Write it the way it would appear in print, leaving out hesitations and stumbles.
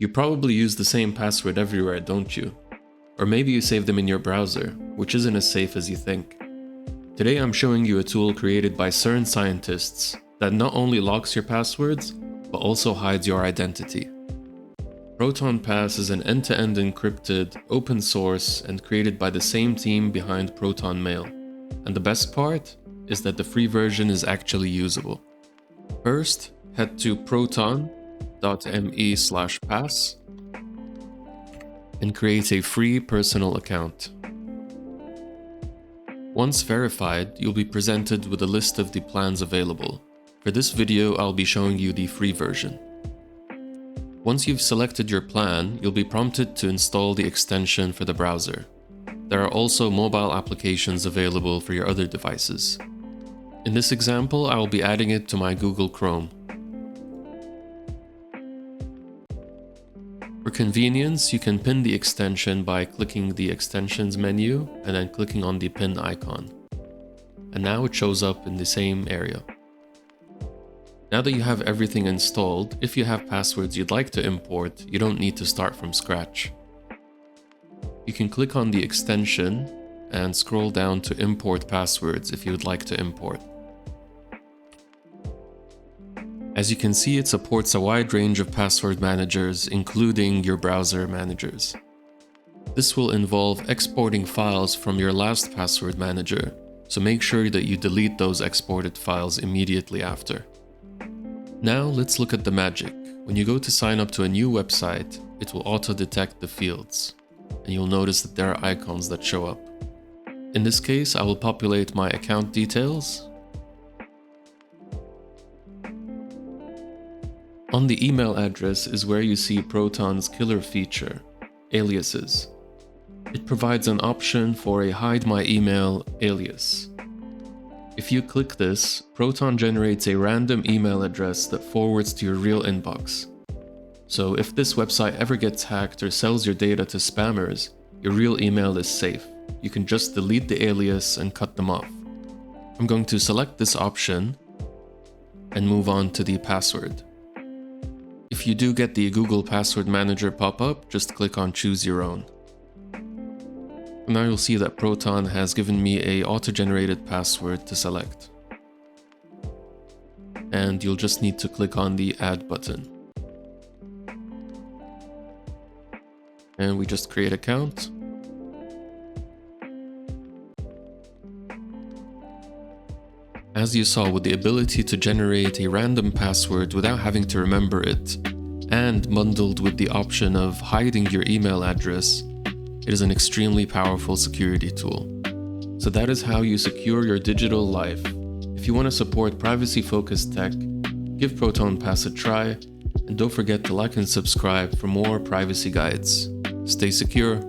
You probably use the same password everywhere, don't you? Or maybe you save them in your browser, which isn't as safe as you think. Today I'm showing you a tool created by CERN scientists that not only locks your passwords, but also hides your identity. Proton Pass is an end-to-end encrypted, open source, and created by the same team behind Proton Mail. And the best part is that the free version is actually usable. First, head to proton.me/pass and create a free personal account. Once verified, you'll be presented with a list of the plans available. For this video, I'll be showing you the free version. Once you've selected your plan, you'll be prompted to install the extension for the browser. There are also mobile applications available for your other devices. In this example, I will be adding it to my Google Chrome. For convenience, you can pin the extension by clicking the Extensions menu and then clicking on the pin icon. And now it shows up in the same area. Now that you have everything installed, if you have passwords you'd like to import, you don't need to start from scratch. You can click on the extension and scroll down to Import Passwords if you would like to import. As you can see, it supports a wide range of password managers, including your browser managers. This will involve exporting files from your last password manager, so make sure that you delete those exported files immediately after. Now let's look at the magic. When you go to sign up to a new website, it will auto-detect the fields, and you'll notice that there are icons that show up. In this case, I will populate my account details. On the email address is where you see Proton's killer feature, aliases. It provides an option for a hide my email alias. If you click this, Proton generates a random email address that forwards to your real inbox. So if this website ever gets hacked or sells your data to spammers, your real email is safe. You can just delete the alias and cut them off. I'm going to select this option and move on to the password. If you do get the Google Password Manager pop up, just click on Choose Your Own. Now you'll see that Proton has given me a auto-generated password to select. And you'll just need to click on the Add button. And we just create an account. As you saw, with the ability to generate a random password without having to remember it, and bundled with the option of hiding your email address, it is an extremely powerful security tool. So that is how you secure your digital life. If you want to support privacy-focused tech, give Proton Pass a try, and don't forget to like and subscribe for more privacy guides. Stay secure.